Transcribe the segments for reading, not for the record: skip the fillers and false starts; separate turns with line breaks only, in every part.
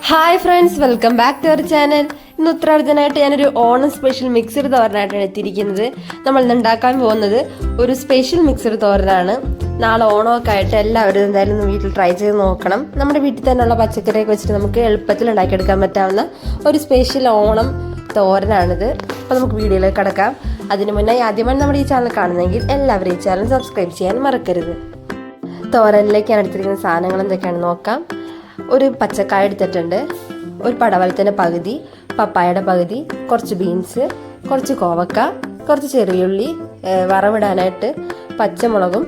Hi friends, welcome back to our channel. ഇന്ന് ഉത്തരാർദ്ധനായിട്ട് ഞാനൊരു ഓണം സ്പെഷ്യൽ മിക്സഡ് തോരനായിട്ടാണ് എത്തിയിരിക്കുന്നത്. നമ്മൾ ഇന്ന് ഉണ്ടാക്കാൻ പോകുന്നത് ഒരു സ്പെഷ്യൽ മിക്സഡ് തോരനാണ്. നാളെ ഓണമൊക്കെ ആയിട്ട് എല്ലാവരും എന്തായാലും ഒന്ന് വീട്ടിൽ ട്രൈ ചെയ്ത് നോക്കണം. നമ്മുടെ വീട്ടിൽ തന്നെയുള്ള പച്ചക്കറിയൊക്കെ വെച്ചിട്ട് നമുക്ക് എളുപ്പത്തിൽ ഉണ്ടാക്കിയെടുക്കാൻ പറ്റാവുന്ന ഒരു സ്പെഷ്യൽ ഓണം തോരനാണിത്. അപ്പോൾ നമുക്ക് വീഡിയോയിലേക്ക് കടക്കാം. അതിന് മുന്നേ ആദ്യമായി നമ്മുടെ ഈ ചാനൽ കാണുന്നെങ്കിൽ എല്ലാവരും ഈ ചാനൽ സബ്സ്ക്രൈബ് ചെയ്യാൻ മറക്കരുത്. തോരനിലേക്ക് ഞാൻ എടുത്തിരിക്കുന്ന സാധനങ്ങൾ എന്തൊക്കെയാണെന്ന് നോക്കാം. ഒരു പച്ചക്കായ എടുത്തിട്ടുണ്ട്, ഒരു പടവലത്തിൻ്റെ പകുതി, പപ്പായയുടെ പകുതി, കുറച്ച് ബീൻസ്, കുറച്ച് കോവക്ക, കുറച്ച് ചെറിയുള്ളി, വറവിടാനായിട്ട് പച്ചമുളകും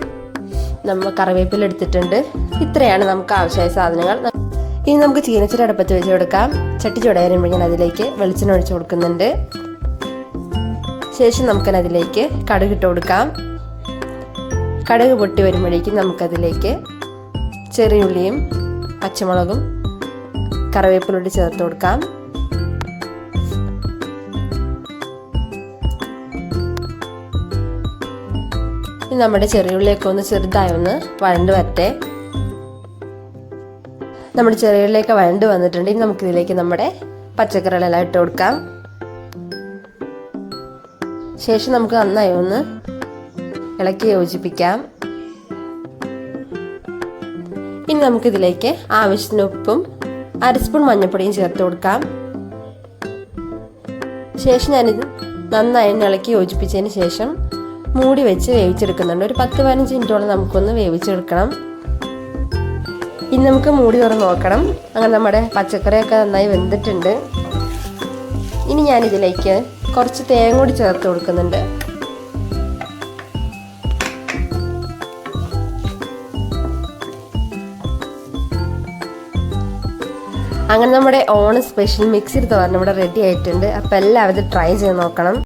കറിവേപ്പില എടുത്തിട്ടുണ്ട്. ഇത്രയാണ് നമുക്ക് ആവശ്യമായ സാധനങ്ങൾ. ഇനി നമുക്ക് ചീനച്ചട്ടി അടുപ്പത്ത് വെച്ച് കൊടുക്കാം. ചട്ടി ചൂടായി ഞാൻ അതിലേക്ക് വെളിച്ചെണ്ണ ഒഴിച്ച് കൊടുക്കുന്നുണ്ട്. ശേഷം നമുക്കതിലേക്ക് കടുക് ഇട്ട് കൊടുക്കാം. കടുക് പൊട്ടി വരുമ്പോഴേക്കും നമുക്കതിലേക്ക് ചെറിയുള്ളിയും പച്ചമുളകും കറിവേപ്പിലോട്ട് ചേർത്ത് കൊടുക്കാം. ഇനി നമ്മുടെ ചെറിയുള്ളിയൊക്കെ ഒന്ന് ചെറുതായി ഒന്ന് വഴണ്ട് വരട്ടെ. നമ്മുടെ ചെറിയുള്ളിയൊക്കെ വഴണ്ട് വന്നിട്ടുണ്ട്. ഇനി നമുക്കിതിലേക്ക് നമ്മുടെ പച്ചക്കറികളെല്ലാം ഇട്ട് കൊടുക്കാം. ശേഷം നമുക്ക് നന്നായി ഒന്ന് ഇളക്കി യോജിപ്പിക്കാം. ഇനി നമുക്കിതിലേക്ക് ആവശ്യത്തിന് ഉപ്പും 1/2 സ്പൂൺ മഞ്ഞൾപ്പൊടിയും ചേർത്ത് കൊടുക്കാം. ശേഷം ഞാനിത് നന്നായി ഇളക്കി യോജിപ്പിച്ചതിന് ശേഷം മൂടി വെച്ച് വേവിച്ചെടുക്കുന്നുണ്ട്. ഒരു 10-15 മിനിറ്റോളം നമുക്കൊന്ന് വേവിച്ചെടുക്കണം. ഇനി നമുക്ക് മൂടി തുറന്ന് നോക്കണം. അങ്ങനെ നമ്മുടെ പച്ചക്കറിയൊക്കെ നന്നായി വെന്തിട്ടുണ്ട്. ഇനി ഞാനിതിലേക്ക് കുറച്ച് തേങ്ങ കൂടി ചേർത്ത് കൊടുക്കുന്നുണ്ട്. അങ്ങനെ നമ്മുടെ ഓണം സ്പെഷ്യൽ മിക്സഡ് തോരൻ ഇവിടെ റെഡി ആയിട്ടുണ്ട്. അപ്പോൾ എല്ലാവരും ട്രൈ ചെയ്ത് നോക്കണം.